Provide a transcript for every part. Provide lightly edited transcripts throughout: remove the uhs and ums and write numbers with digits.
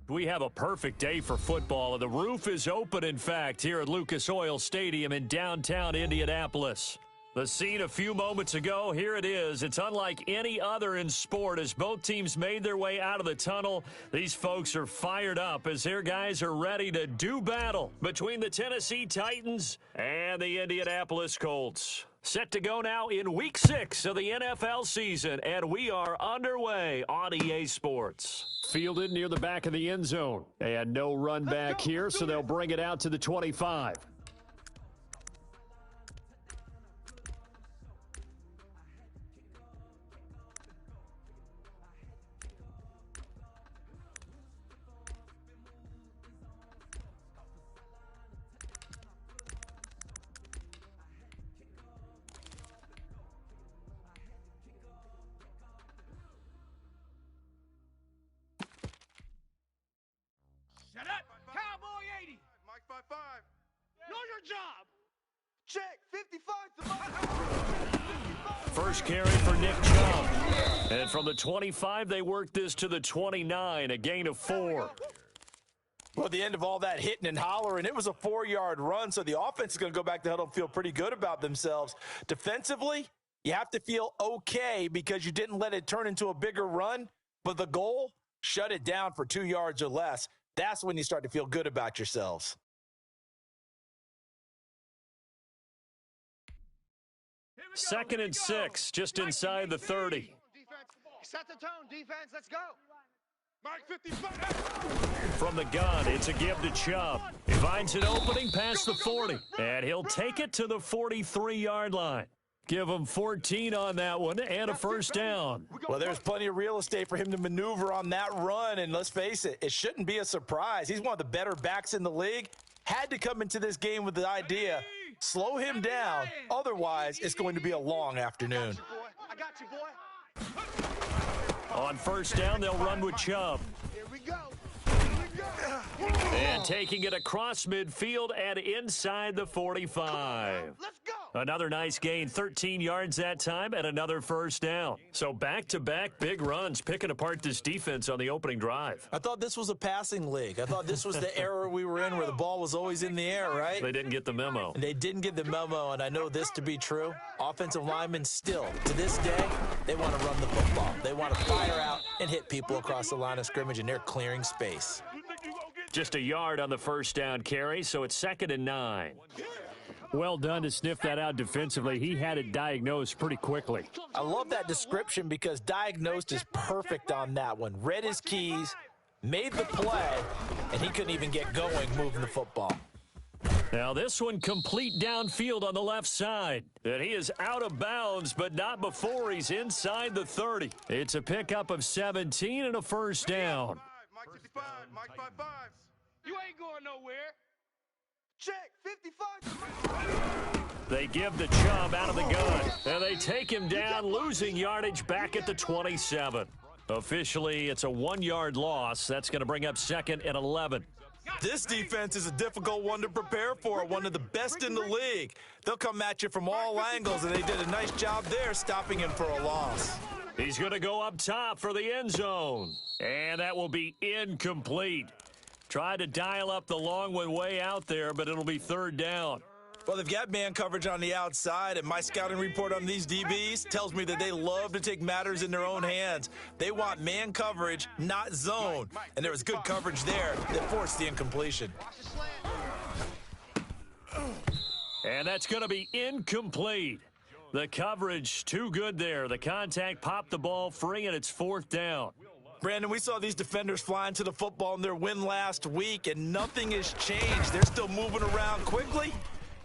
We have a perfect day for football, and the roof is open, in fact, here at Lucas Oil Stadium in downtown Indianapolis. The scene a few moments ago, here it is. It's unlike any other in sport as both teams made their way out of the tunnel. These folks are fired up as their guys are ready to do battle between the Tennessee Titans and the Indianapolis Colts. Set to go now in Week 6 of the NFL season, and we are underway on EA Sports. Fielded near the back of the end zone, and no run back here, so they'll bring it out to the 25. Shut up! Cowboy 80! Mike 5-5. Know your job! Check 55. First carry for Nick Chubb. And from the 25, they work this to the 29, a gain of 4. Well, at the end of all that hitting and hollering, it was a 4-yard run, so the offense is going to go back to huddle and feel pretty good about themselves. Defensively, you have to feel okay because you didn't let it turn into a bigger run, but the goal, shut it down for 2 yards or less. That's when you start to feel good about yourselves. Second and 6, just inside the 30. Set the tone, defense. Let's go. Mike 55. From the gun, it's a give to Chubb. He finds an opening past the 40, and he'll take it to the 43-yard line. Give him 14 on that one and a first down. Well, there's plenty of real estate for him to maneuver on that run, and let's face it, it shouldn't be a surprise. He's one of the better backs in the league. Had to come into this game with the idea, slow him down, otherwise it's going to be a long afternoon. I got you, boy. On first down, they'll run with Chubb. Here we go. And taking it across midfield and inside the 45. Let's go. Another nice gain, 13 yards that time, and another first down. So back-to-back big runs, picking apart this defense on the opening drive. I thought this was a passing league. I thought this was the era we were in where the ball was always in the air, right? They didn't get the memo. And they didn't get the memo, and I know this to be true. Offensive linemen still, to this day, they want to run the football. They want to fire out and hit people across the line of scrimmage, and they're clearing space. Just a yard on the first down carry, so it's 2nd and 9. Well done to sniff that out defensively. He had it diagnosed pretty quickly. I love that description because diagnosed is perfect on that one. Read his keys, made the play, and he couldn't even get going moving the football. Now this one complete downfield on the left side. And he is out of bounds, but not before he's inside the 30. It's a pickup of 17 and a first down. Mike 55. Mike 5-5. You ain't going nowhere. Check 55. They give the Chubb out of the gun, and they take him down, losing yardage back at the 27. Officially, it's a 1-yard loss. That's going to bring up 2nd and 11. This defense is a difficult one to prepare for, one of the best in the league. They'll come at you from all angles, and they did a nice job there stopping him for a loss. He's going to go up top for the end zone, and that will be incomplete. Tried to dial up the long one way out there, but it'll be 3rd down. Well, they've got man coverage on the outside, and my scouting report on these DBs tells me that they love to take matters in their own hands. They want man coverage, not zone, and there was good coverage there that forced the incompletion. And that's going to be incomplete. The coverage too good there. The contact popped the ball free, and it's 4th down. Brandon, we saw these defenders flying to the football in their win last week, and nothing has changed. They're still moving around quickly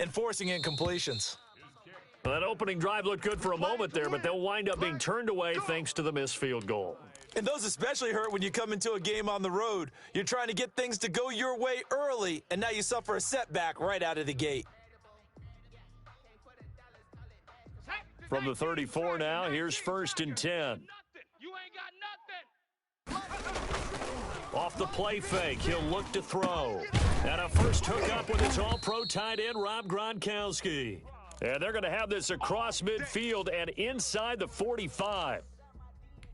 and forcing incompletions. Well, that opening drive looked good for a moment there, but they'll wind up being turned away thanks to the missed field goal. And those especially hurt when you come into a game on the road. You're trying to get things to go your way early, and now you suffer a setback right out of the gate. From the 34 now, here's 1st and 10. You ain't got nothing. Off the play fake, he'll look to throw. And a first hookup with his all-pro tight end, Rob Gronkowski. And they're going to have this across midfield and inside the 45.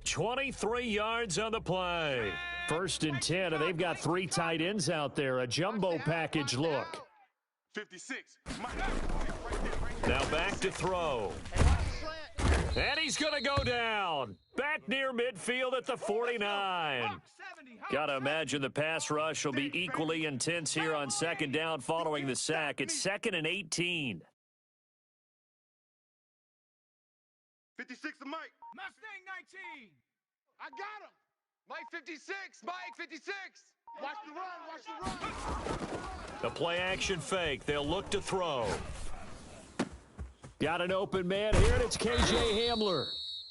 23 yards on the play. First and 10, and they've got 3 tight ends out there. A jumbo package look. 56. Now back to throw. And he's going to go down. Back near midfield at the 49. Got to imagine the pass rush will be equally intense here on second down following the sack. It's 2nd and 18. 56 to Mike. Mustang 19. I got him. Mike 56. Mike 56. Watch the run. Watch the run. The play action fake. They'll look to throw. Got an open man here, and it's K.J. Hamler.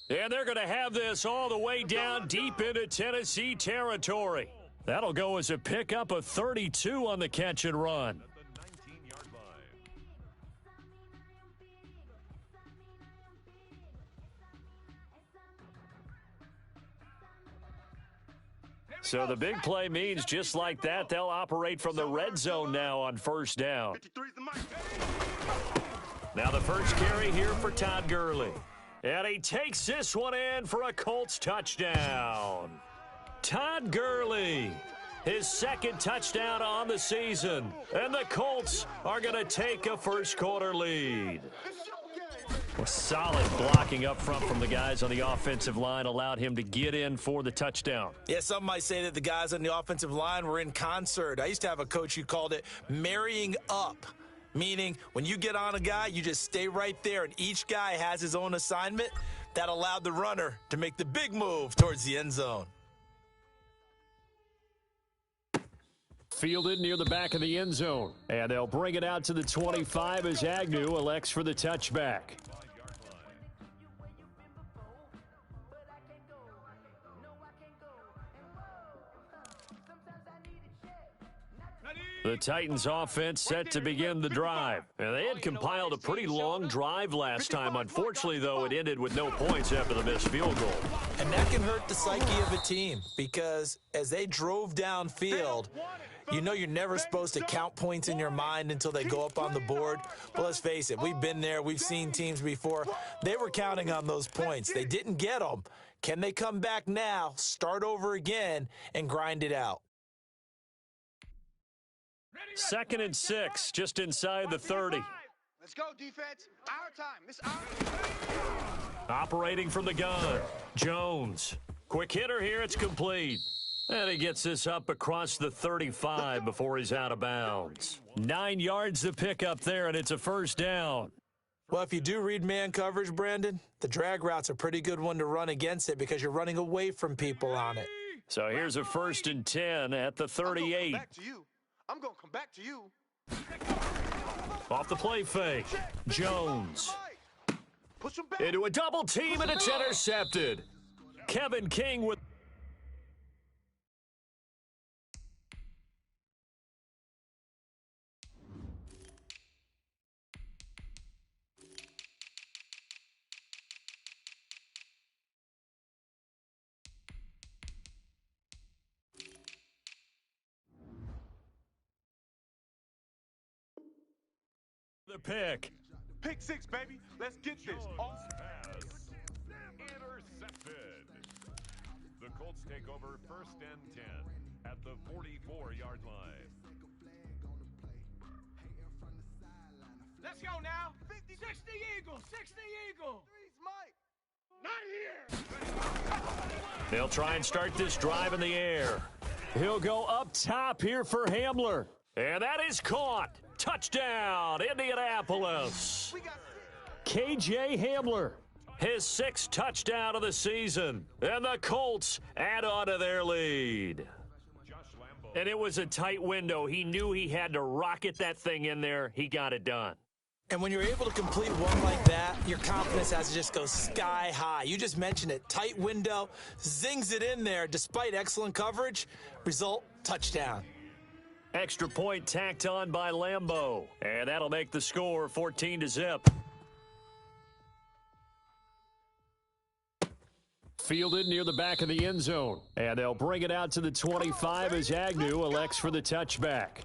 And they're going to have this all the way down deep into Tennessee territory. That'll go as a pickup of 32 on the catch and run. So the big play means just like that, they'll operate from the red zone now on first down. Now the first carry here for Todd Gurley. And he takes this one in for a Colts touchdown. Todd Gurley, his 2nd touchdown on the season. And the Colts are going to take a first-quarter lead. Well, solid blocking up front from the guys on the offensive line allowed him to get in for the touchdown. Yeah, some might say that the guys on the offensive line were in concert. I used to have a coach who called it marrying up, meaning when you get on a guy, you just stay right there, and each guy has his own assignment. That allowed the runner to make the big move towards the end zone. Fielded near the back of the end zone. And they'll bring it out to the 25 as Agnew elects for the touchback. The Titans offense set to begin the drive. And they had compiled a pretty long drive last time. Unfortunately, though, it ended with no points after the missed field goal. And that can hurt the psyche of a team because as they drove downfield, you know you're never supposed to count points in your mind until they go up on the board. But let's face it, we've been there. We've seen teams before. They were counting on those points. They didn't get them. Can they come back now, start over again, and grind it out? 2nd and 6, just inside the 30. Let's go, defense. Our time. This our Operating from the gun, Jones. Quick hitter here, it's complete. And he gets this up across the 35 before he's out of bounds. 9 yards to pick up there, and it's a first down. Well, if you do read man coverage, Brandon, the drag route's a pretty good one to run against it because you're running away from people on it. So here's a 1st and 10 at the 38. I'm going to come back to you. Off the play fake, Jones. Into a double team, and it's intercepted. Kevin King with... the pick. Pick 6, baby. Let's get this. Intercepted. The Colts take over 1st and 10 at the 44-yard line. Let's go now. 60 Eagle. 60 Eagle. Not here. They'll try and start this drive in the air. He'll go up top here for Hamler. And that is caught. Touchdown, Indianapolis. K.J. Hamler, his 6th touchdown of the season. And the Colts add on to their lead. And it was a tight window. He knew he had to rocket that thing in there. He got it done. And when you're able to complete one like that, your confidence has to just go sky high. You just mentioned it. Tight window, zings it in there despite excellent coverage. Result, touchdown. Extra point tacked on by Lambeau. And that'll make the score 14-0. Fielded near the back of the end zone. And they'll bring it out to the 25 as Agnew elects for the touchback.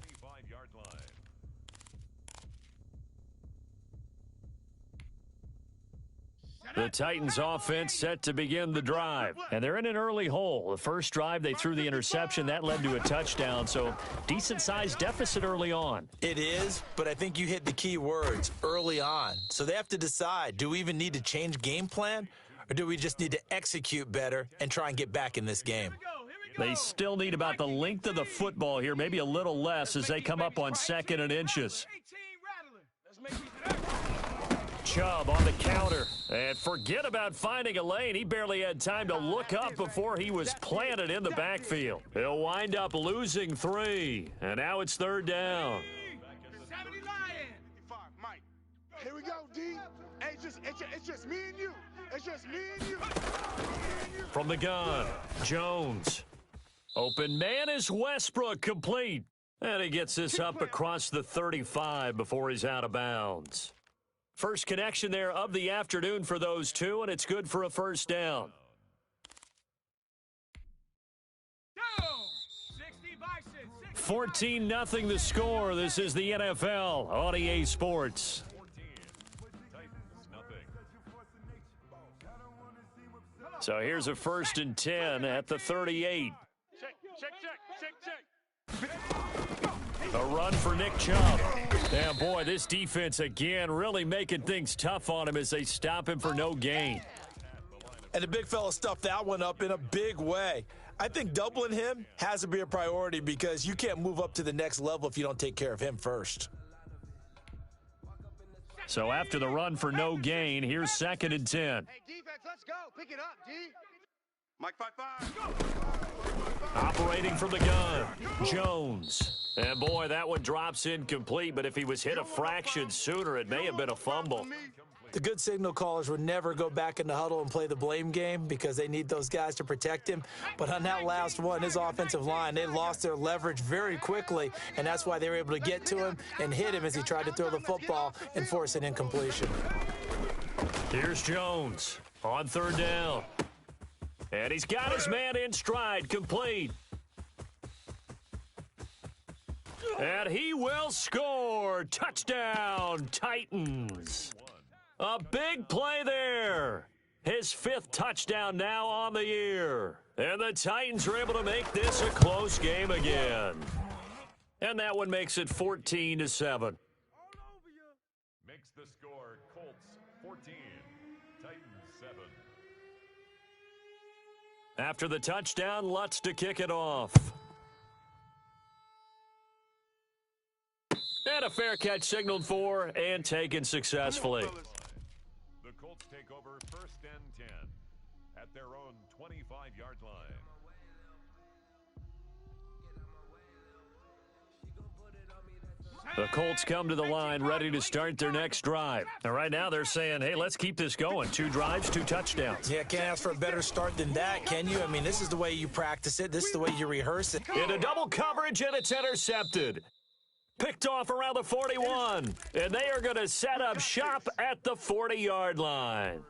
The Titans offense set to begin the drive. And they're in an early hole. The first drive, they threw the interception. That led to a touchdown. So decent-sized deficit early on. It is, but I think you hit the key words, early on. So they have to decide, do we even need to change game plan? Or do we just need to execute better and try and get back in this game? They still need about the length of the football here, maybe a little less as they come up on 2nd and inches. Chubb on the counter. And forget about finding a lane. He barely had time to look up before he was planted in the backfield. He'll wind up losing 3. And now it's 3rd down. Mike, here we go, D. Hey, it's just me and you. It's just me and you. From the gun, Jones. Open man is Westbrook, complete. And he gets this up across the 35 before he's out of bounds. First connection there of the afternoon for those two, and it's good for a 1st down. 14-0 the score. This is the NFL on EA Sports. 14. Titans, nothing. So here's a 1st and 10 at the 38. Check. A run for Nick Chubb. And boy, this defense again really making things tough on him as they stop him for no gain. And the big fella stuffed that one up in a big way. I think doubling him has to be a priority because you can't move up to the next level if you don't take care of him first. So after the run for no gain, here's 2nd and 10. Hey, defense, let's go. Pick it up, D. Mike 5-5. Operating from the gun, Jones. And boy, that one drops incomplete, but if he was hit a fraction sooner, it may have been a fumble. The good signal callers would never go back in the huddle and play the blame game because they need those guys to protect him. But on that last one, his offensive line, they lost their leverage very quickly, and that's why they were able to get to him and hit him as he tried to throw the football and force an incompletion. Here's Jones on 3rd down. And he's got his man in stride, complete. And he will score. Touchdown, Titans. A big play there. His 5th touchdown now on the year. And the Titans are able to make this a close game again. And that one makes it 14-7. Makes the score Colts 14, Titans 7. After the touchdown, Lutz to kick it off. And a fair catch signaled for and taken successfully. The Colts take over 1st and 10 at their own 25-yard line. The Colts come to the line ready to start their next drive. And right now they're saying, hey, let's keep this going. 2 drives, 2 touchdowns. Yeah, can't ask for a better start than that, can you? I mean, this is the way you practice it. This is the way you rehearse it. In a double coverage, and it's intercepted. Picked off around the 41. And they are going to set up shop at the 40-yard line.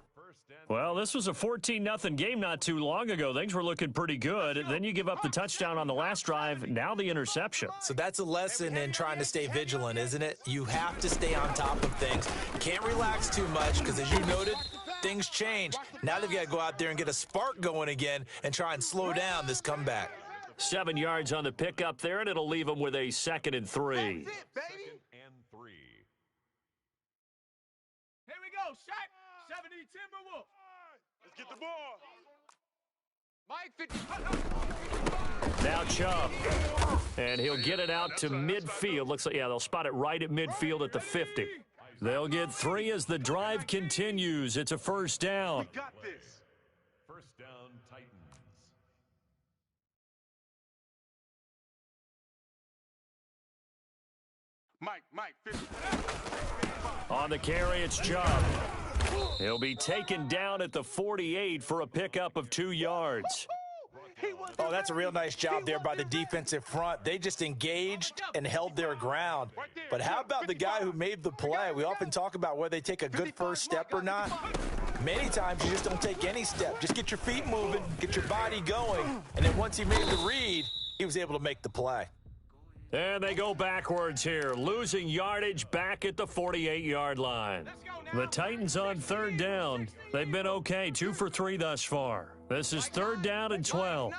Well, this was a 14-0 game not too long ago. Things were looking pretty good. Then you give up the touchdown on the last drive. Now the interception. So that's a lesson in trying to stay vigilant, isn't it? You have to stay on top of things. Can't relax too much because, as you noted, things change. Now they've got to go out there and get a spark going again and try and slow down this comeback. 7 yards on the pickup there, and it'll leave them with a 2nd and 3. 2nd and 3. Here we go, Shaq. 70 Timberwolf. Let's get the ball. Mike 50. Now Chubb. And he'll get it out to midfield. Looks like, yeah, they'll spot it right at midfield at the 50. They'll get 3 as the drive continues. It's a 1st down. We got this. 1st down, Titans. Mike 50. On the carry, it's Chubb. He'll be taken down at the 48 for a pickup of 2 yards. Oh, that's a real nice job there by the defensive front. They just engaged and held their ground. But how about the guy who made the play? We often talk about whether they take a good first step or not. Many times you just don't take any step. Just get your feet moving, get your body going. And then once he made the read, he was able to make the play. And they go backwards here, losing yardage back at the 48-yard line. The Titans on third down. They've been okay, 2 for 3 thus far. This is third down and 12.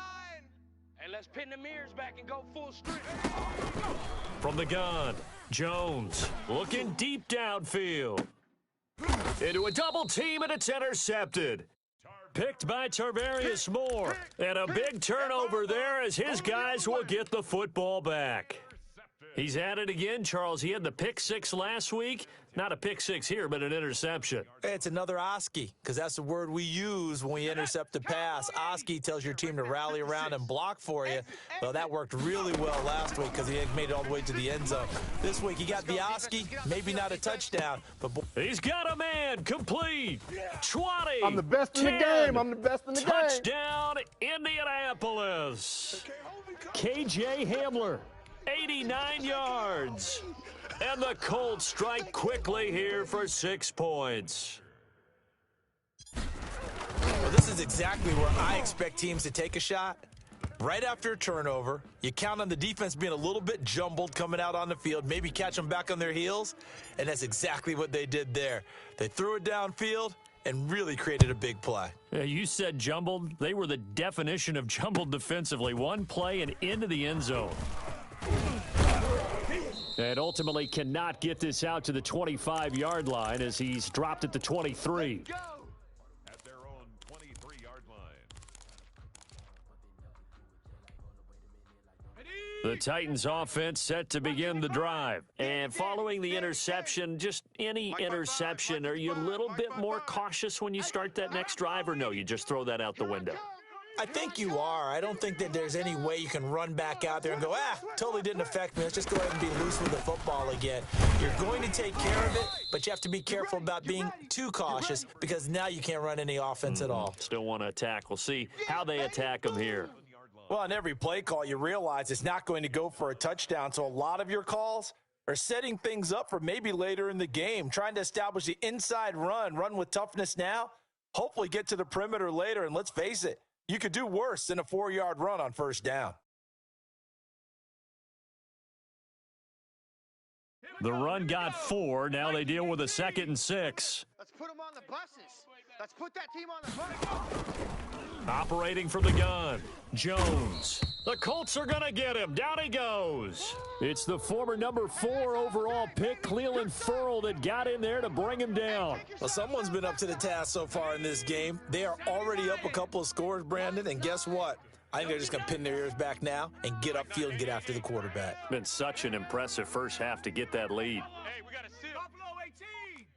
Hey, let's pin the mirrors back and go full strength. From the gun, Jones looking deep downfield. Into a double team, and it's intercepted. Picked by Tarvarius Moore. And a big turnover there as his guys will get the football back. He's at it again, Charles. He had the pick 6 last week. Not a pick 6 here, but an interception. It's another Oski, because that's the word we use when we intercept a pass. Oski tells your team to rally around and block for you. Well, that worked really well last week because he made it all the way to the end zone. This week, he got the Oski, maybe not a touchdown, but he's got a man complete. 20. I'm the best in the 10, game. I'm the best in the game. Touchdown, Indianapolis. KJ Hamler, 89 yards. And the Colts strike quickly here for 6 points. Well, this is exactly where I expect teams to take a shot. Right after a turnover, you count on the defense being a little bit jumbled coming out on the field, maybe catch them back on their heels, and that's exactly what they did there. They threw it downfield and really created a big play. Yeah, you said jumbled. They were the definition of jumbled defensively. One play and into the end zone. And ultimately cannot get this out to the 25-yard line as he's dropped at the 23. At their own 23-yard line. The Titans offense set to begin the drive. And following the interception, just any interception, are you a little bit more cautious when you start that next drive, or no, you just throw that out the window? I think you are. I don't think that there's any way you can run back out there and go, totally didn't affect me. Let's just go ahead and be loose with the football again. You're going to take care of it, but you have to be careful about being too cautious because now you can't run any offense at all. Still want to attack. We'll see how they attack them here. Well, on every play call, you realize it's not going to go for a touchdown, so a lot of your calls are setting things up for maybe later in the game, trying to establish the inside run with toughness now, hopefully get to the perimeter later, and let's face it, you could do worse than a 4-yard run on first down. The run got 4. Now they deal with a 2nd and 6. Let's put them on the buses. Let's put that team on the bus. Operating from the gun, Jones. The Colts are going to get him. Down he goes. It's the former number 4 overall pick, Clelin Ferrell, that got in there to bring him down. Well, someone's been up to the task so far in this game. They are already up a couple of scores, Brandon, and guess what? I think they're just going to pin their ears back now and get upfield and get after the quarterback. Been such an impressive first half to get that lead. Hey, we got to sit. Get Buffalo 18.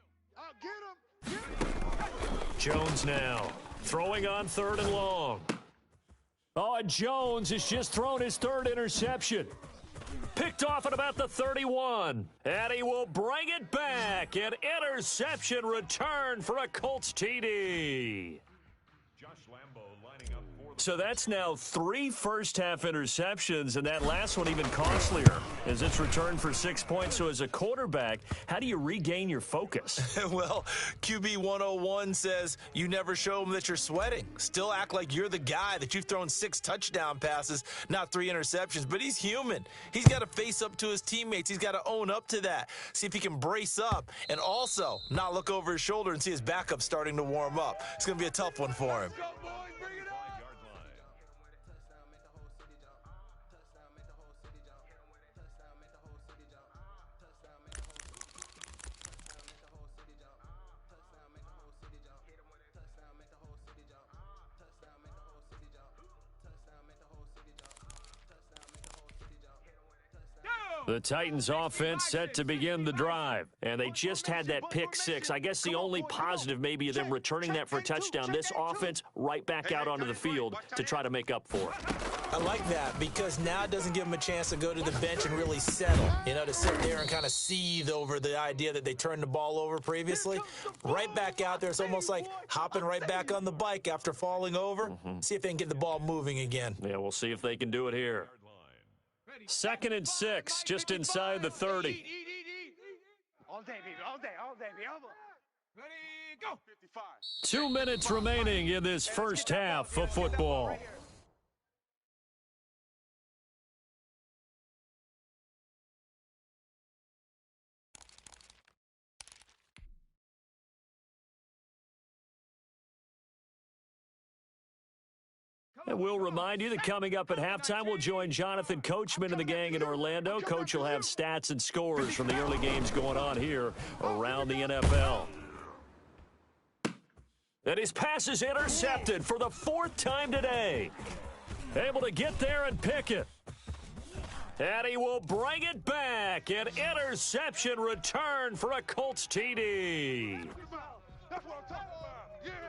him. Jones now throwing on 3rd and long. Oh, and Jones has just thrown his 3rd interception. Picked off at about the 31. And he will bring it back. An interception return for a Colts TD. Josh Lambo lining up for the So that's now 3 first-half interceptions, and that last one even costlier as it's returned for 6 points. So as a quarterback, how do you regain your focus? Well, QB 101 says you never show them that you're sweating. Still act like you're the guy, that you've thrown 6 touchdown passes, not 3 interceptions. But he's human. He's got to face up to his teammates. He's got to own up to that. See if he can brace up and also not look over his shoulder and see his backup starting to warm up. It's going to be a tough one for him. 5-yard line. The Titans offense set to begin the drive, and they just had that pick 6. I guess the only positive maybe of them returning that for a touchdown. This offense right back out onto the field to try to make up for it. I like that because now it doesn't give them a chance to go to the bench and really settle, to sit there and kind of seethe over the idea that they turned the ball over previously. Right back out there, it's almost like hopping right back on the bike after falling over. See if they can get the ball moving again. Yeah, we'll see if they can do it here. 2nd and 6, just inside the 30. Eat. All day, baby. All day. Ready, go. 55. 2 minutes remaining in this first half of football. And we'll remind you that coming up at halftime, we'll join Jonathan Coachman and the gang in Orlando. Coach will have stats and scores from the early games going on here around the NFL. And his pass is intercepted for the 4th time today. Able to get there and pick it. And he will bring it back. An interception return for a Colts TD.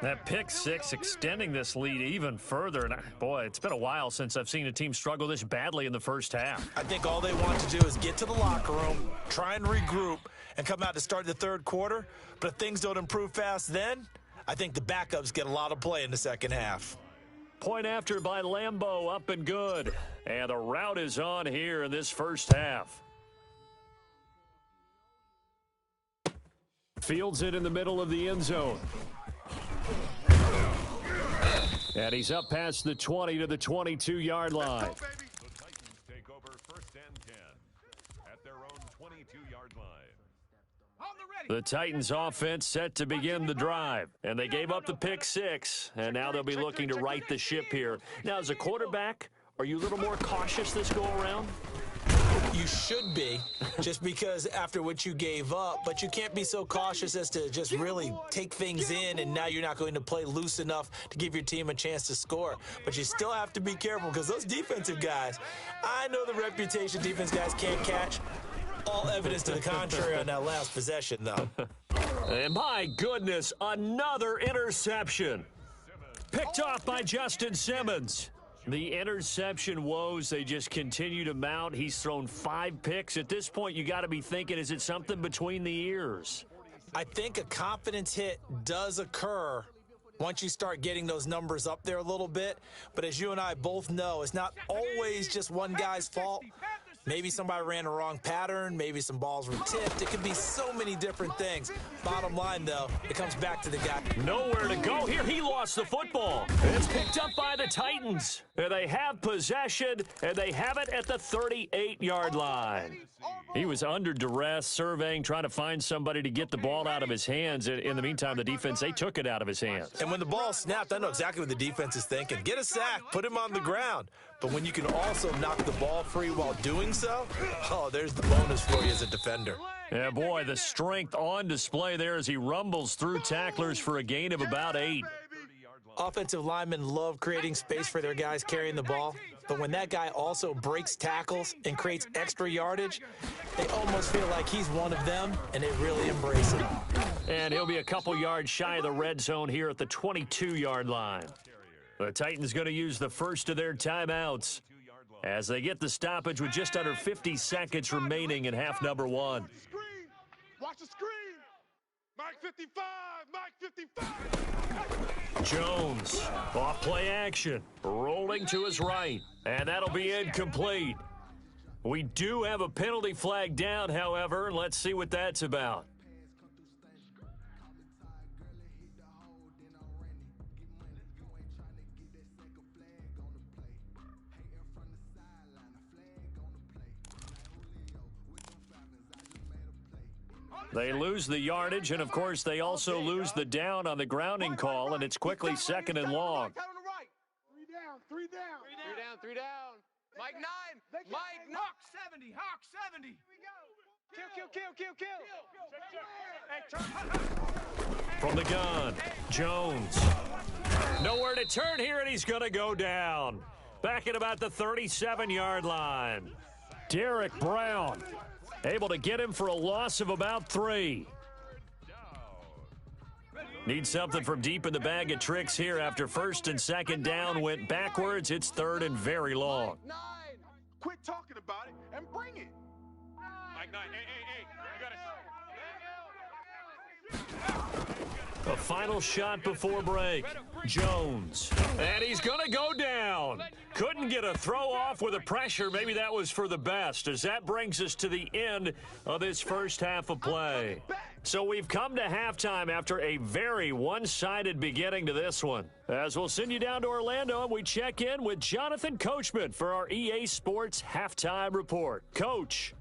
That pick six extending this lead even further. And boy, it's been a while since I've seen a team struggle this badly in the first half. I think all they want to do is get to the locker room, try and regroup, and come out to start the third quarter. But if things don't improve fast then, I think the backups get a lot of play in the second half. Point after by Lambo, up and good. And the route is on here in this first half. Fields it in the middle of the end zone. And he's up past the 20 to the 22-yard line. The Titans take over 1st and 10 at their own 22-yard line. The Titans offense set to begin the drive. And they gave up the pick six. And now they'll be looking to right the ship here. Now, as a quarterback, are you a little more cautious this go-around? You should be, just because after what you gave up, but you can't be so cautious as to just really take things in, and now you're not going to play loose enough to give your team a chance to score. But you still have to be careful because those defensive guys, I know the reputation defense guys can't catch. All evidence to the contrary on that last possession, though. And my goodness, another interception. Picked off by Justin Simmons. The interception woes, they just continue to mount. He's thrown 5 picks. At this point, you got to be thinking, is it something between the ears? I think a confidence hit does occur once you start getting those numbers up there a little bit. But as you and I both know, it's not always just one guy's fault. Maybe somebody ran a wrong pattern. Maybe some balls were tipped. It could be so many different things. Bottom line, though, it comes back to the guy. Nowhere to go here. He lost the football. It's picked up by the Titans. And they have possession, and they have it at the 38-yard line. He was under duress, surveying, trying to find somebody to get the ball out of his hands. In the meantime, the defense, they took it out of his hands. And when the ball snapped, I know exactly what the defense is thinking. Get a sack, put him on the ground. But when you can also knock the ball free while doing so, oh, there's the bonus for you as a defender. Yeah, boy, the strength on display there as he rumbles through tacklers for a gain of about 8. Offensive linemen love creating space for their guys carrying the ball. But when that guy also breaks tackles and creates extra yardage, they almost feel like he's one of them, and they really embrace it. And he'll be a couple yards shy of the red zone here at the 22-yard line. The Titans going to use the first of their timeouts as they get the stoppage with just under 50 seconds remaining in half number 1. Watch the screen. Mike 55. Mike 55. Jones, off play action, rolling to his right, and that'll be incomplete. We do have a penalty flag down, however. Let's see what that's about. They lose the yardage, and, of course, they also lose the down on the grounding call, and it's quickly 2nd and long. 3 down. 3 down. Mike 9. Mike 9. Hawk 70. Hawk 70. Kill. From the gun, Jones. Nowhere to turn here, and he's going to go down. Back at about the 37-yard line. Derek Brown able to get him for a loss of about 3. Need something from deep in the bag of tricks here after 1st and 2nd down went backwards. It's 3rd and very long. 9. Quit talking about it and bring it. Mike 9. Hey. You got A final shot before break. Jones. And he's going to go down. Couldn't get a throw off with the pressure. Maybe that was for the best, as that brings us to the end of this first half of play. So we've come to halftime after a very one-sided beginning to this one. As we'll send you down to Orlando, and we check in with Jonathan Coachman for our EA Sports Halftime Report. Coach.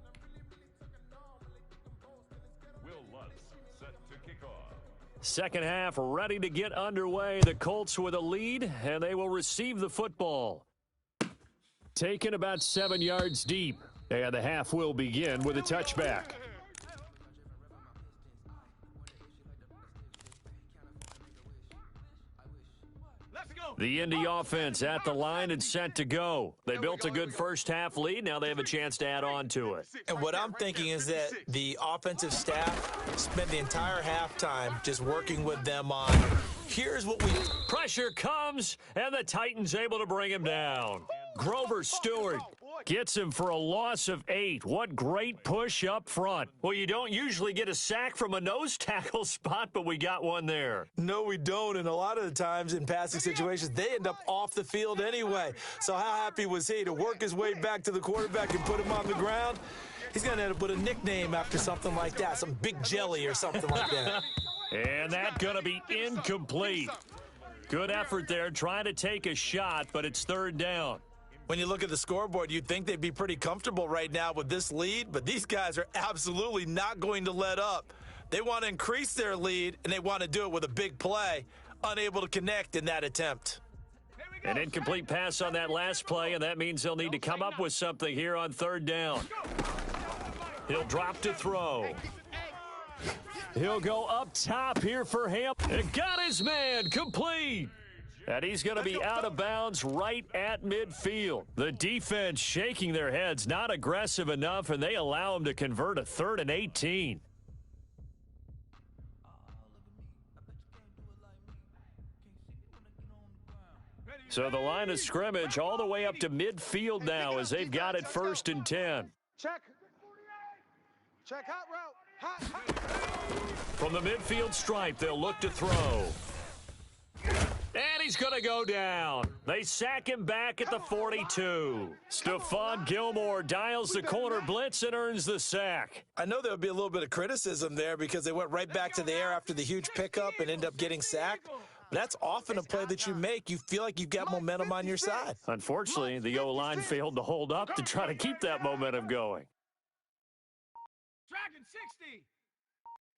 Will Lutz set to kick off. Second half ready to get underway. The Colts with a lead, and they will receive the football. Taken about 7 yards deep, and the half will begin with a touchback. The Indy offense at the line and set to go. They built a good first half lead. Now they have a chance to add on to it. And what I'm thinking is that the offensive staff spent the entire halftime just working with them on, here's what we... Pressure comes, and the Titans able to bring him down. Grover Stewart gets him for a loss of 8. What great push up front. Well, you don't usually get a sack from a nose tackle spot, but we got one there. No, we don't. And a lot of the times in passing situations, they end up off the field anyway. So how happy was he to work his way back to the quarterback and put him on the ground? He's going to end up with a nickname after something like that, some Big Jelly or something like that. And that's going to be incomplete. Good effort there, trying to take a shot, but it's third down. When you look at the scoreboard, you'd think they'd be pretty comfortable right now with this lead, but these guys are absolutely not going to let up. They want to increase their lead, and they want to do it with a big play, unable to connect in that attempt. An incomplete pass on that last play, and that means they'll need to come up with something here on third down. He'll drop to throw. He'll go up top here for him. And got his man complete. And he's going to be out of bounds right at midfield. The defense shaking their heads, not aggressive enough, and they allow him to convert a 3rd and 18. So the line of scrimmage all the way up to midfield now as they've got it 1st and 10. Check. Check hot route. Hot. From the midfield stripe, they'll look to throw. And he's going to go down. They sack him back at the 42. Stephon Gilmore dials the corner blitz and earns the sack. I know there'll be a little bit of criticism there because they went right back to the air after the huge pickup and end up getting sacked. But that's often a play that you make. You feel like you've got momentum on your side. Unfortunately, the O-line failed to hold up to try to keep that momentum going. Dragon 60.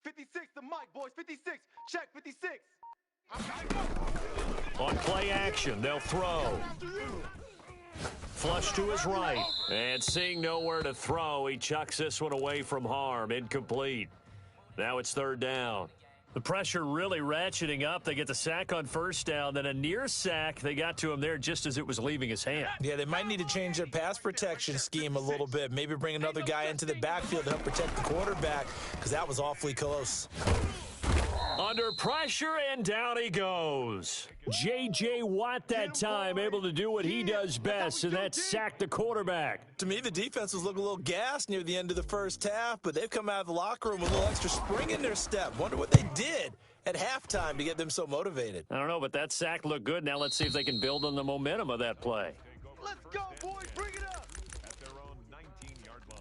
56 the mic, boys. 56. Check 56. On play action, they'll throw. Flush to his right. And seeing nowhere to throw, he chucks this one away from harm. Incomplete. Now it's third down. The pressure really ratcheting up. They get the sack on first down, then a near sack. They got to him there just as it was leaving his hand. Yeah, they might need to change their pass protection scheme a little bit. Maybe bring another guy into the backfield to help protect the quarterback because that was awfully close. Under pressure, and down he goes. J.J. Watt that time able to do what he does best, and that's sack the quarterback. To me, the defense was looking a little gassed near the end of the first half, but they've come out of the locker room with a little extra spring in their step. Wonder what they did at halftime to get them so motivated. I don't know, but that sack looked good. Now let's see if they can build on the momentum of that play. Let's go, boys. Bring it up. At their own 19-yard line.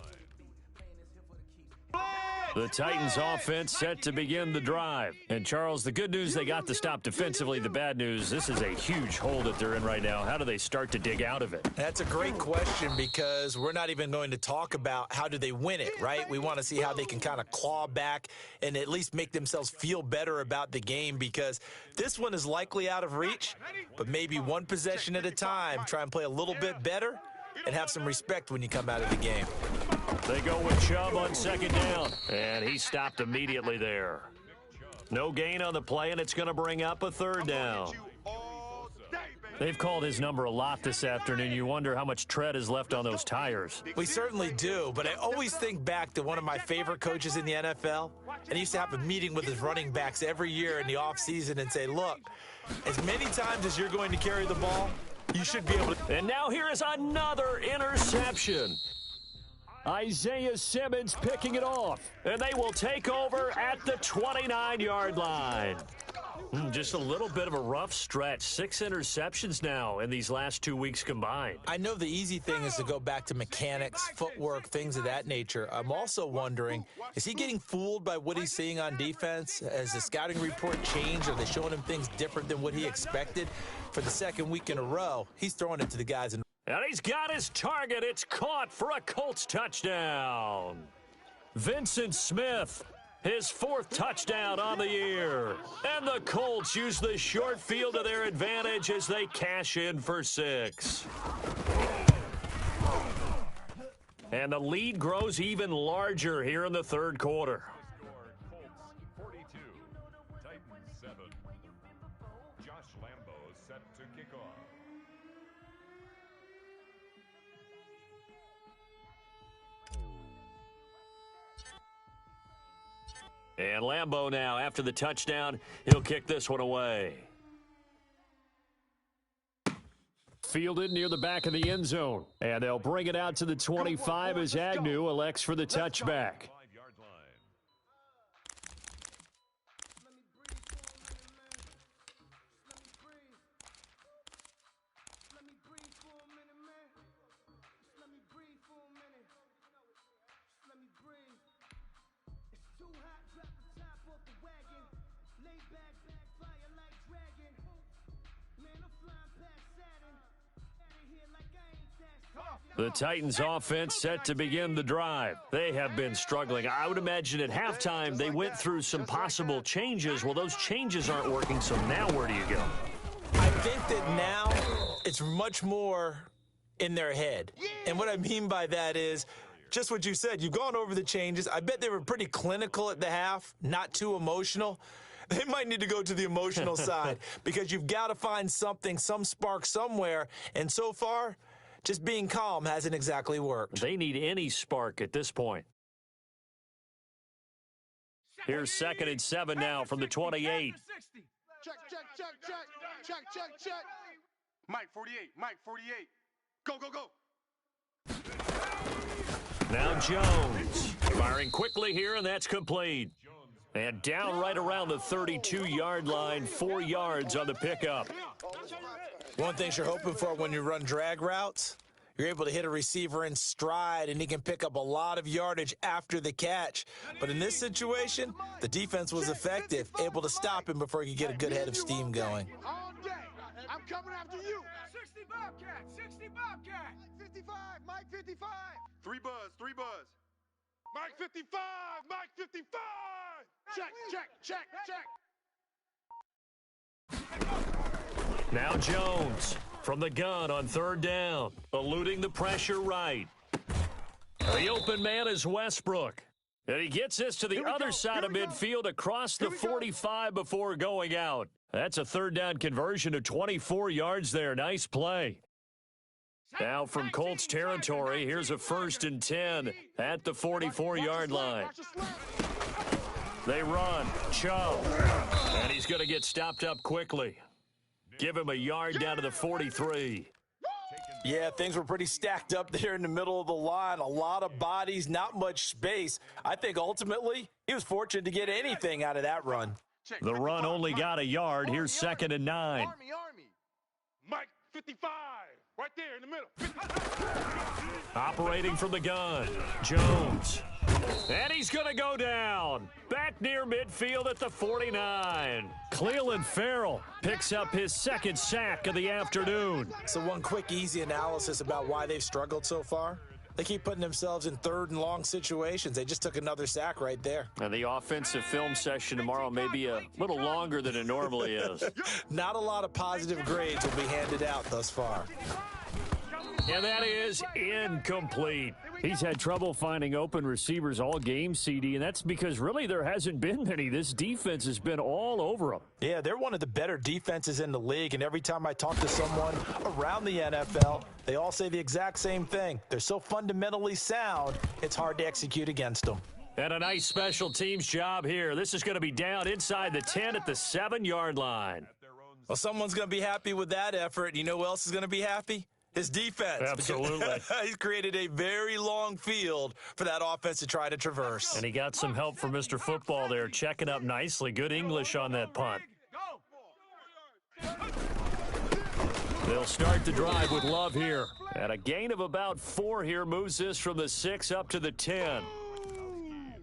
The Titans offense set to begin the drive. And Charles, the good news, they got the stop defensively. The bad news, this is a huge hole that they're in right now. How do they start to dig out of it? That's a great question because we're not even going to talk about how do they win it, right? We want to see how they can kind of claw back and at least make themselves feel better about the game because this one is likely out of reach, but maybe one possession at a time, try and play a little bit better and have some respect when you come out of the game. They go with Chubb on second down, and he stopped immediately there. No gain on the play, and it's going to bring up a third down. They've called his number a lot this afternoon. You wonder how much tread is left on those tires. We certainly do, but I always think back to one of my favorite coaches in the NFL, and he used to have a meeting with his running backs every year in the offseason and say, look, as many times as you're going to carry the ball, you should be able to. And now here is another interception. Isaiah Simmons picking it off, and they will take over at the 29-yard line. Just a little bit of a rough stretch. 6 interceptions now in these last 2 weeks combined. I know the easy thing is to go back to mechanics, footwork, things of that nature. I'm also wondering, is he getting fooled by what he's seeing on defense? Has the scouting report changed? Are they showing him things different than what he expected? For the second week in a row, he's throwing it to the guys in. And he's got his target. It's caught for a Colts touchdown. Vincent Smith his 4th touchdown on the year. And the Colts use the short field to their advantage as they cash in for 6. And the lead grows even larger here in the 3rd quarter. Score Colts 42, Titans 7. Josh Lambo set to kick off. And Lambo now, after the touchdown, he'll kick this one away. Fielded near the back of the end zone. And they'll bring it out to the 25 as Agnew elects for the touchback. 5-yard line. The Titans offense set to begin the drive. They have been struggling. I would imagine at halftime they went through some possible changes. Well, those changes aren't working, so now where do you go? I think that now it's much more in their head. And what I mean by that is just what you said. You've gone over the changes. I bet they were pretty clinical at the half, not too emotional. They might need to go to the emotional side because you've got to find something, some spark somewhere. And so far, just being calm hasn't exactly worked. They need any spark at this point. Here's 2nd and 7 now from the 28. Check, check, check, check, check, check, check. Mike 48, Mike 48. Go, go, go. Now Jones firing quickly here, and that's complete. And down right around the 32-yard line, 4 yards on the pickup. One thing you're hoping for when you run drag routes, you're able to hit a receiver in stride, and he can pick up a lot of yardage after the catch. But in this situation, the defense was effective, able to stop him before he could get a good head of steam going. All day. I'm coming after you. 60 Bobcat, 60 Bobcat. 55, Mike 55. 3 buzz, 3 buzz. Mike 55, Mike 55. Check, check, check, check. Now Jones from the gun on 3rd down, eluding the pressure right. The open man is Westbrook. And he gets this to the other side of midfield across the 45 before going out. That's a 3rd down conversion of 24 yards there. Nice play. Now from Colts territory, here's a 1st and 10 at the 44-yard line. They run. Chubb. And he's going to get stopped up quickly. Give him a yard down to the 43. Yeah, things were pretty stacked up there in the middle of the line. A lot of bodies, not much space. I think ultimately he was fortunate to get anything out of that run. The run only got a yard. Here's 2nd and 9. Army. Mike 55. Right there in the middle. Operating from the gun, Jones. And he's going to go down. Back near midfield at the 49. Clelin Ferrell picks up his 2nd sack of the afternoon. So one quick, easy analysis about why they've struggled so far. They keep putting themselves in 3rd and long situations. They just took another sack right there. And the offensive film session tomorrow may be a little longer than it normally is. Not a lot of positive grades will be handed out thus far. And that is incomplete. He's had trouble finding open receivers all game, CD, and that's because really there hasn't been many. This defense has been all over them. Yeah, they're one of the better defenses in the league, and every time I talk to someone around the NFL, they all say the exact same thing. They're so fundamentally sound, it's hard to execute against them. And a nice special teams job here. This is going to be down inside the 10 at the 7-yard line. Well, someone's going to be happy with that effort. You know who else is going to be happy? His defense. Absolutely. He's created a very long field for that offense to try to traverse. And he got some help from Mr. Football there, checking up nicely. Good English on that punt. They'll start the drive with Love here. And a gain of about 4 here moves this from the 6 up to the 10.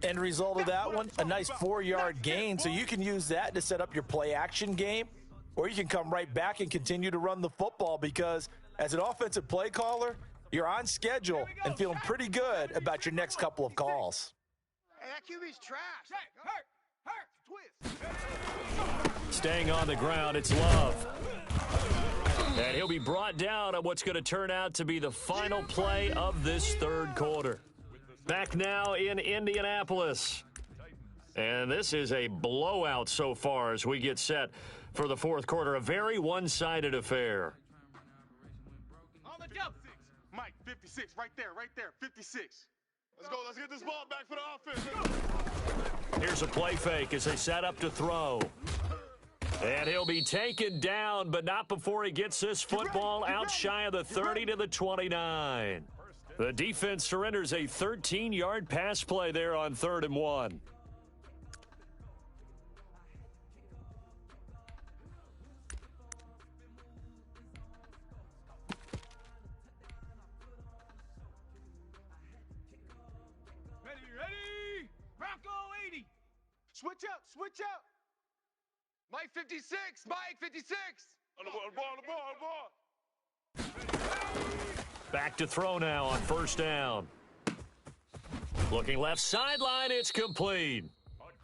End result of that one, a nice 4-yard gain. So you can use that to set up your play action game, or you can come right back and continue to run the football because as an offensive play caller, you're on schedule and feeling pretty good about your next couple of calls. that QB's trash. Twist. Staying on the ground, it's Love. And he'll be brought down on what's going to turn out to be the final play of this third quarter. Back now in Indianapolis. And this is a blowout so far as we get set for the fourth quarter. A very one-sided affair. On the jump. Mike, 56, right there, 56. Let's go, let's get this ball back for the offense. Here's a play fake as they set up to throw. And he'll be taken down, but not before he gets this football out shy of the 30 to the 29. The defense surrenders a 13-yard pass play there on 3rd and 1. Ready. Bronco 80. Switch out. Mike 56, Mike 56. On the ball. Back to throw now on 1st down. Looking left sideline, it's complete.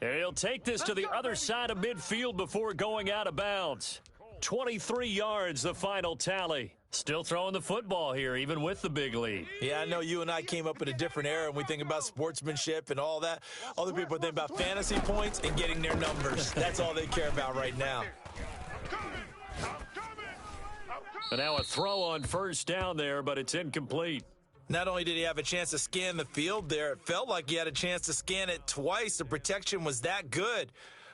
And he'll take this to the other side of midfield before going out of bounds. 23 yards, the final tally. Still throwing the football here, even with the big lead. Yeah, I know you and I came up in a different era, and we think about sportsmanship and all that. Other people think about fantasy points and getting their numbers. That's all they care about right now. And now a throw on 1st down there, but it's incomplete. Not only did he have a chance to scan the field there, it felt like he had a chance to scan it twice. The protection was that good.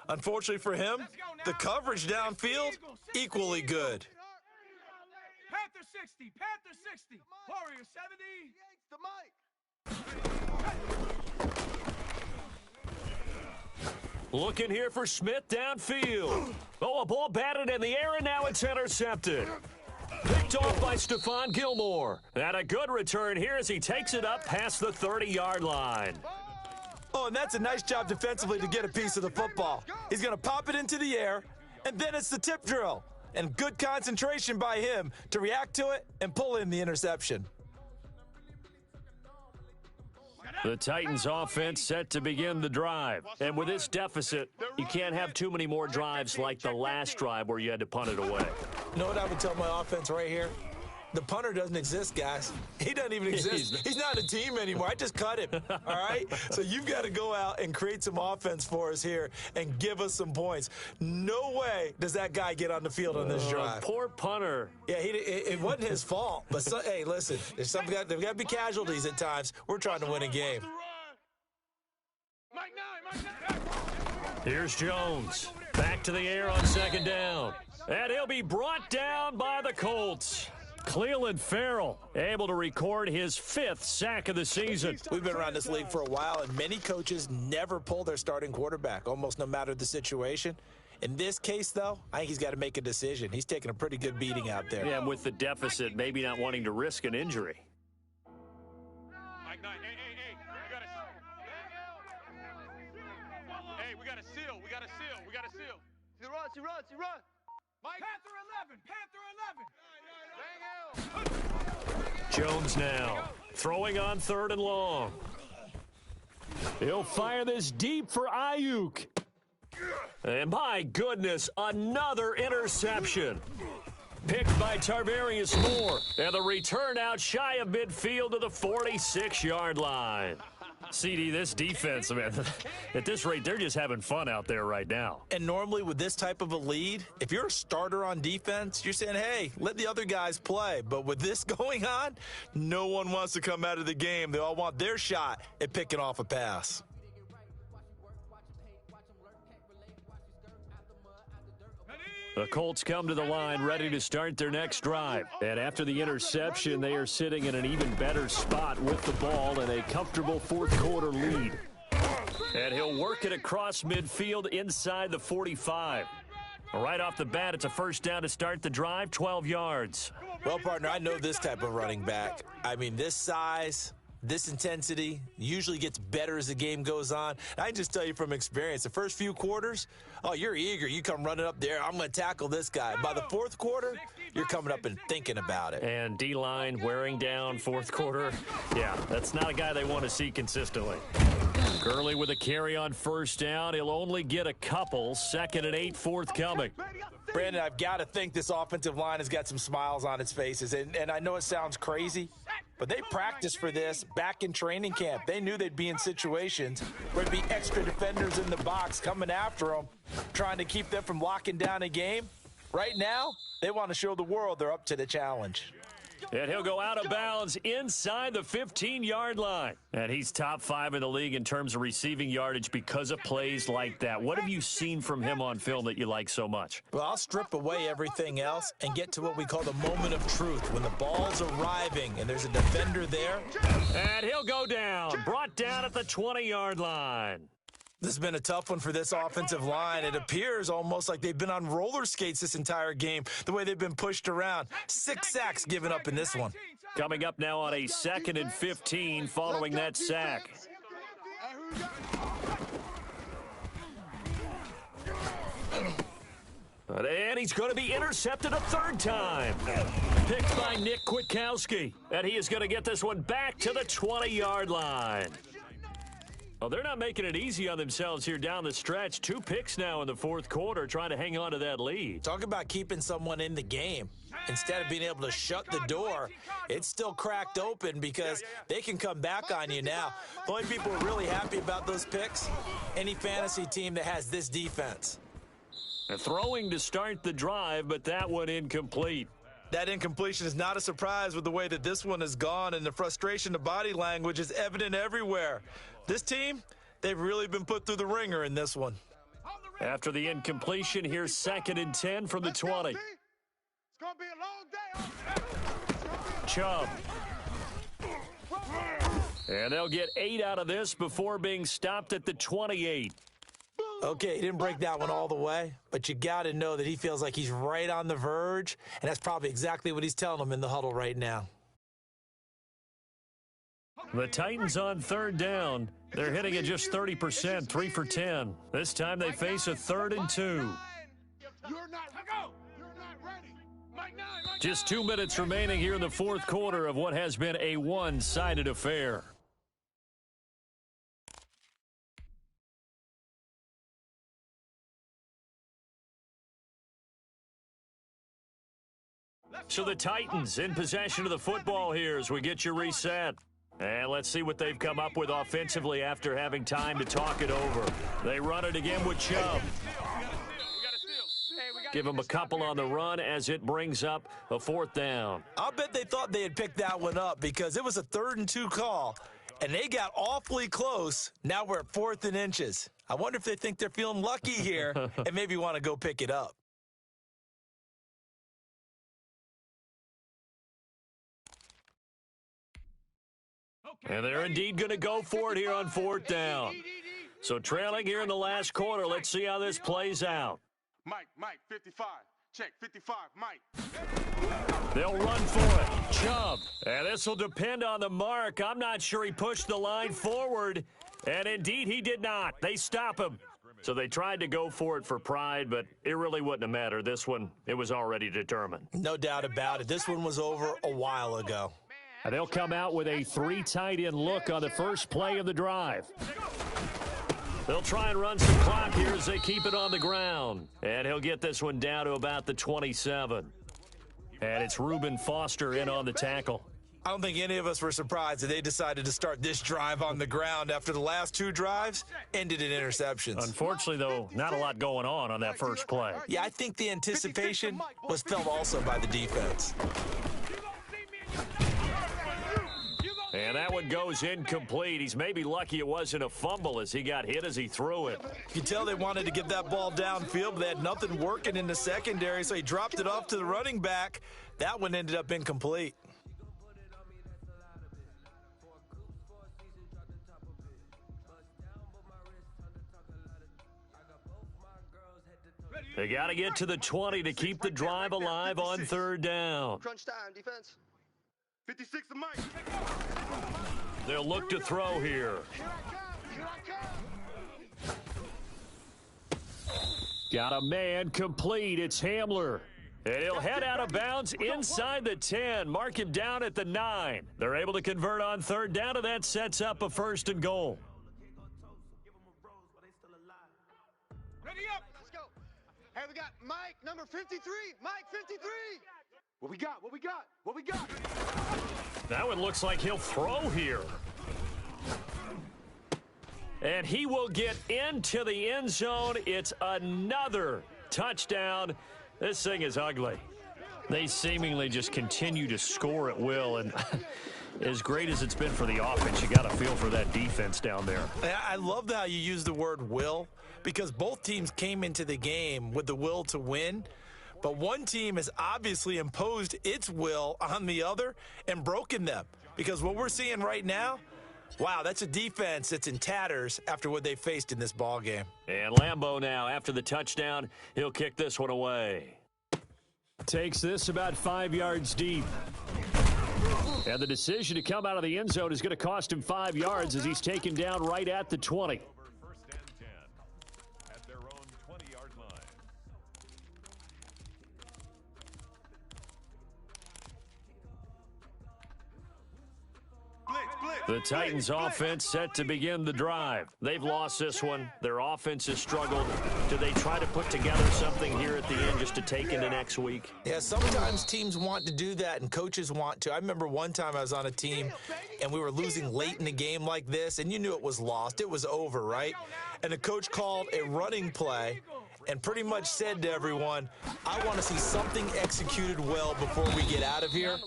Unfortunately for him, the coverage downfield, equally good. Panther 60. Warrior 70. Looking here for Smith downfield. Oh, a ball batted in the air, and now it's intercepted. Picked off by Stephon Gilmore. And a good return here as he takes it up past the 30-yard line. Oh, and that's a nice job defensively to get a piece of the football. He's going to pop it into the air, and then it's the tip drill. And good concentration by him to react to it and pull in the interception. The Titans offense set to begin the drive. And with this deficit, you can't have too many more drives like the last drive where you had to punt it away. You know what I would tell my offense right here? The punter doesn't exist, guys. He doesn't even exist. He's not a team anymore. I just cut him, all right? So you've got to go out and create some offense for us here and give us some points. No way does that guy get on the field on this drive. Poor punter. Yeah, it wasn't his fault. But, hey, listen, there's got to be casualties at times. We're trying to win a game. Mike 9. Here's Jones. Back to the air on 2nd down. And he'll be brought down by the Colts. Clelin Ferrell able to record his 5th sack of the season. We've been around this league for a while, and many coaches never pull their starting quarterback, almost no matter the situation. In this case, though, I think he's got to make a decision. He's taking a pretty good beating out there. Yeah, and with the deficit, maybe not wanting to risk an injury. Mike 9. Hey, we got to seal. He runs. Mike. Panther 11. Jones now throwing on 3rd and long. He'll fire this deep for Ayuk. And my goodness, another interception. Picked by Tarvarius Moore. And the return out shy of midfield to the 46-yard line. CD, this defense, man, at this rate, they're just having fun out there right now. And normally with this type of a lead, if you're a starter on defense, you're saying, hey, let the other guys play. But with this going on, no one wants to come out of the game. They all want their shot at picking off a pass. The Colts come to the line ready to start their next drive. And after the interception, they are sitting in an even better spot with the ball and a comfortable 4th quarter lead. And he'll work it across midfield inside the 45. Right off the bat, it's a 1st down to start the drive, 12 yards. Well, partner, I know this type of running back. I mean, this size, this intensity usually gets better as the game goes on. And I can just tell you from experience, the first few quarters, oh, you're eager. You come running up there. I'm going to tackle this guy. By the 4th quarter, you're coming up and thinking about it. And D-line wearing down 4th quarter. Yeah, that's not a guy they want to see consistently. Gurley with a carry on first down. He'll only get a couple. 2nd and 8, forthcoming. Brandon, I've got to think this offensive line has got some smiles on its faces. And I know it sounds crazy, but they practiced for this back in training camp. They knew they'd be in situations where there'd be extra defenders in the box coming after them, trying to keep them from locking down a game. Right now, they want to show the world they're up to the challenge. And he'll go out of bounds inside the 15-yard line. And he's top 5 in the league in terms of receiving yardage because of plays like that. What have you seen from him on film that you like so much? Well, I'll strip away everything else and get to what we call the moment of truth, when the ball's arriving and there's a defender there. And he'll go down, brought down at the 20-yard line. This has been a tough one for this offensive line. It appears almost like they've been on roller skates this entire game, the way they've been pushed around. 6 sacks given up in this one. Coming up now on a 2nd and 15 following that sack. And he's going to be intercepted a 3rd time. Picked by Nick Kwiatkowski. And he is going to get this one back to the 20-yard line. Well, they're not making it easy on themselves here down the stretch. 2 picks now in the 4th quarter, trying to hang on to that lead. Talk about keeping someone in the game. Instead of being able to shut the door, it's still cracked open because they can come back on you now. The only people who are really happy about those picks, any fantasy team that has this defense. Throwing to start the drive, but that one incomplete. That incompletion is not a surprise with the way that this one has gone, and the frustration, the body language is evident everywhere. This team, they've really been put through the ringer in this one. After the incompletion, here's 2nd and 10 from the 20. It's going to be a long day. Chubb. And they'll get 8 out of this before being stopped at the 28. Okay, he didn't break that one all the way, but you got to know that he feels like he's right on the verge, and that's probably exactly what he's telling them in the huddle right now. The Titans on 3rd down. They're hitting at just 30%, 3 for 10. This time they face a 3rd and 2. You're not ready. Just 2 minutes remaining here in the 4th quarter of what has been a one-sided affair. So the Titans in possession of the football here as we get you reset. And let's see what they've come up with offensively after having time to talk it over. They run it again with Chubb. Give them a couple on the run as it brings up a 4th down. I'll bet they thought they had picked that one up because it was a 3rd and 2 call, and they got awfully close. Now we're at 4th and inches. I wonder if they think they're feeling lucky here and maybe want to go pick it up. And they're indeed going to go for it here on 4th down. So trailing here in the last quarter, let's see how this plays out. Mike, 55. Check, 55, Mike. They'll run for it. Chubb. And this will depend on the mark. I'm not sure he pushed the line forward. And indeed, he did not. They stop him. So they tried to go for it for pride, but it really wouldn't have mattered. This one, it was already determined. No doubt about it. This one was over a while ago. And they'll come out with a 3 tight end look on the first play of the drive. They'll try and run some clock here as they keep it on the ground. And he'll get this one down to about the 27. And it's Reuben Foster in on the tackle. I don't think any of us were surprised that they decided to start this drive on the ground after the last 2 drives ended in interceptions. Unfortunately, though, not a lot going on that first play. Yeah, I think the anticipation was felt also by the defense. And that one goes incomplete. He's maybe lucky it wasn't a fumble as he got hit as he threw it. You can tell they wanted to get that ball downfield, but they had nothing working in the secondary, so he dropped it off to the running back. That one ended up incomplete. They got to get to the 20 to keep the drive alive on 3rd down. Crunch time, defense. 56 to Mike. They'll look to throw here. Got a man complete. It's Hamler. And he'll head out of bounds inside the 10. Mark him down at the 9. They're able to convert on 3rd down, and that sets up a 1st and goal. Hey, we got Mike, number 53. Mike, 53. What we got? What we got? What we got? That one looks like he'll throw here. And he will get into the end zone. It's another touchdown. This thing is ugly. They seemingly just continue to score at will. And as great as it's been for the offense, you got to feel for that defense down there. I love how you use the word will, because both teams came into the game with the will to win. But one team has obviously imposed its will on the other and broken them. Because what we're seeing right now, wow, that's a defense that's in tatters after what they faced in this ball game. And Lambeau now, after the touchdown, he'll kick this one away. Takes this about 5 yards deep. And the decision to come out of the end zone is going to cost him 5 yards as he's taken down right at the 20. Over first and 10 at their own 20-yard line. The Titans offense set to begin the drive. They've lost this one. Their offense has struggled. Do they try to put together something here at the end just to take into next week? Yeah, sometimes teams want to do that and coaches want to. I remember one time I was on a team and we were losing late in the game like this, and you knew it was lost. It was over, right? And the coach called a running play and pretty much said to everyone, I want to see something executed well before we get out of here.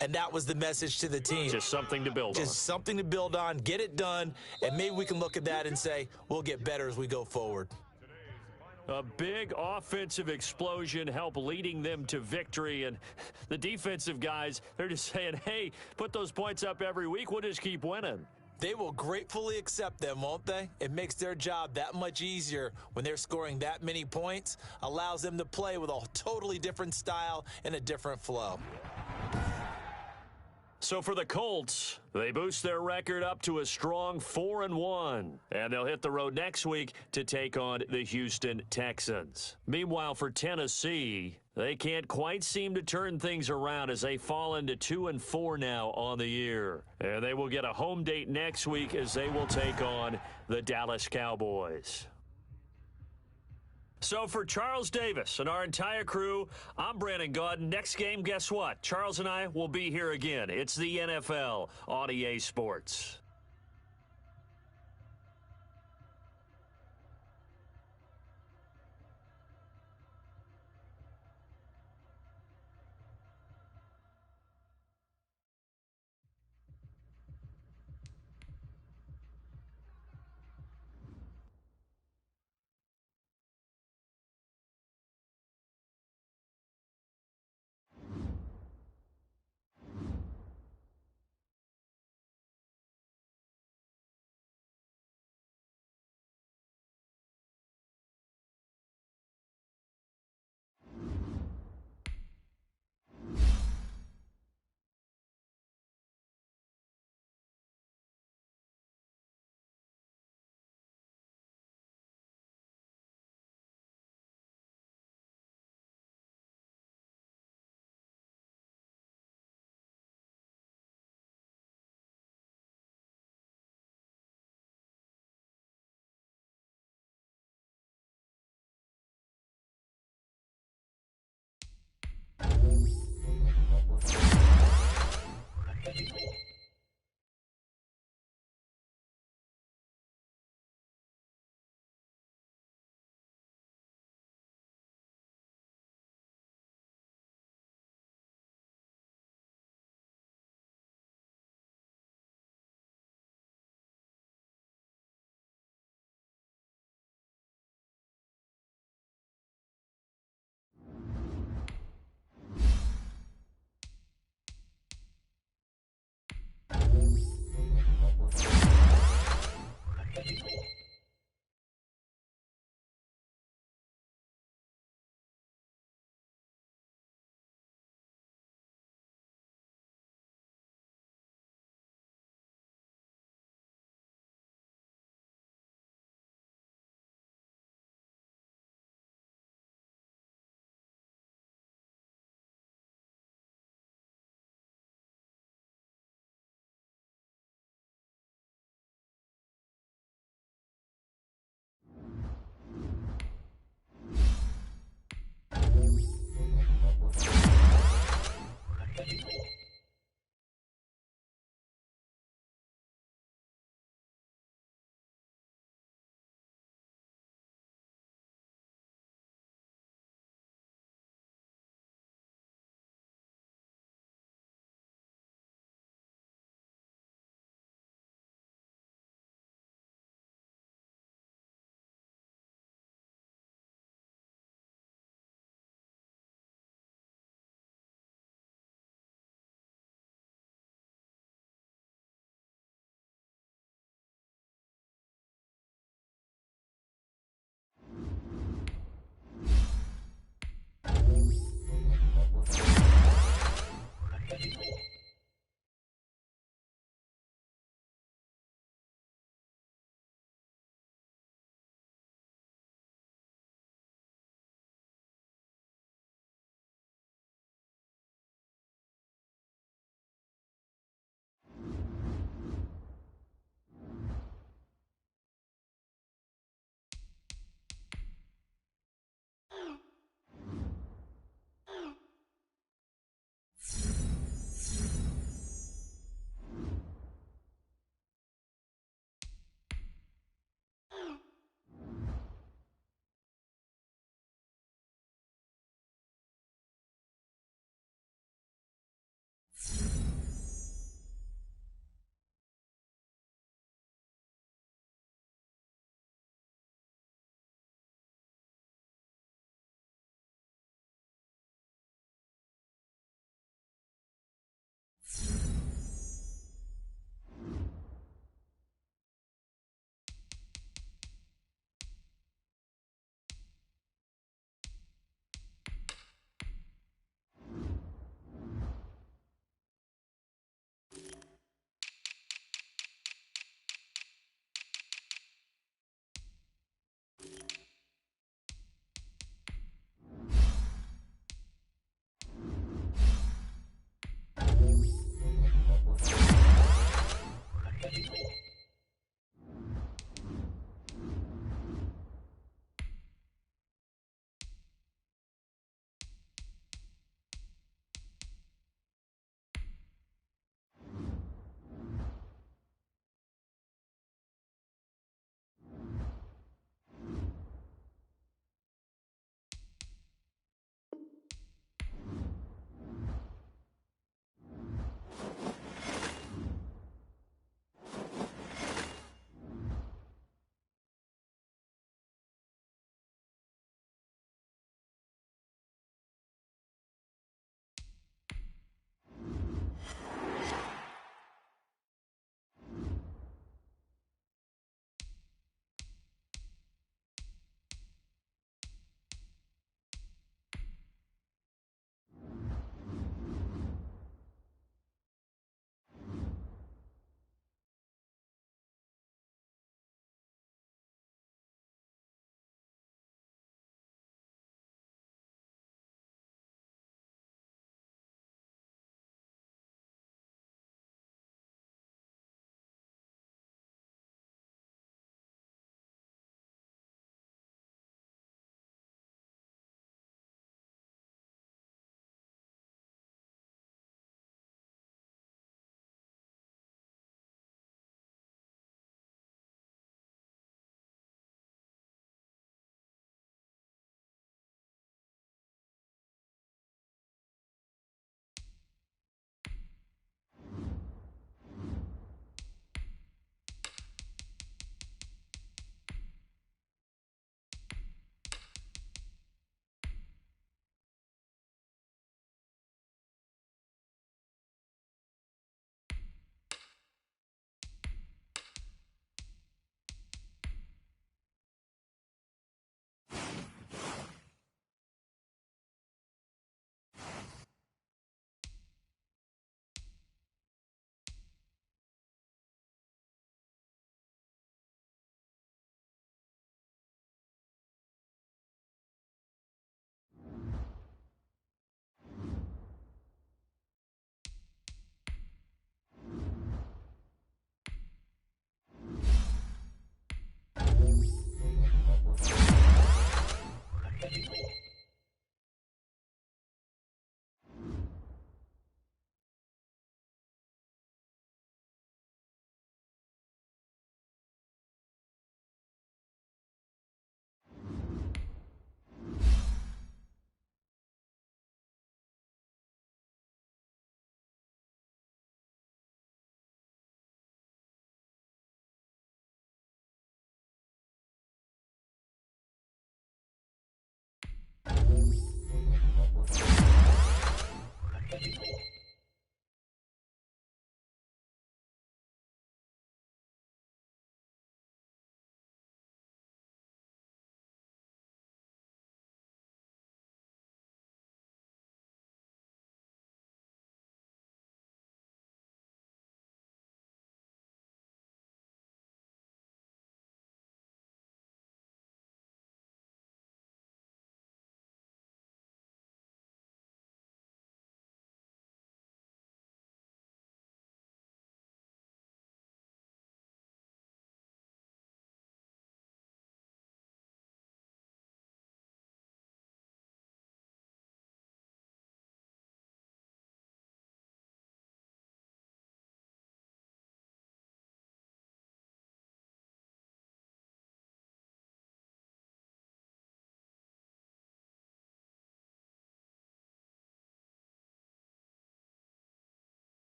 And that was the message to the team. Just something to build on. Just something to build on, get it done, and maybe we can look at that and say, we'll get better as we go forward. A big offensive explosion helped leading them to victory. And the defensive guys, they're just saying, hey, put those points up every week. We'll just keep winning. They will gratefully accept them, won't they? It makes their job that much easier when they're scoring that many points, allows them to play with a totally different style and a different flow. So for the Colts, they boost their record up to a strong 4-1. And they'll hit the road next week to take on the Houston Texans. Meanwhile, for Tennessee, they can't quite seem to turn things around as they fall into 2-4 now on the year. And they will get a home date next week as they will take on the Dallas Cowboys. So for Charles Davis and our entire crew, I'm Brandon Gaudin. Next game, guess what? Charles and I will be here again. It's the NFL on EA Sports.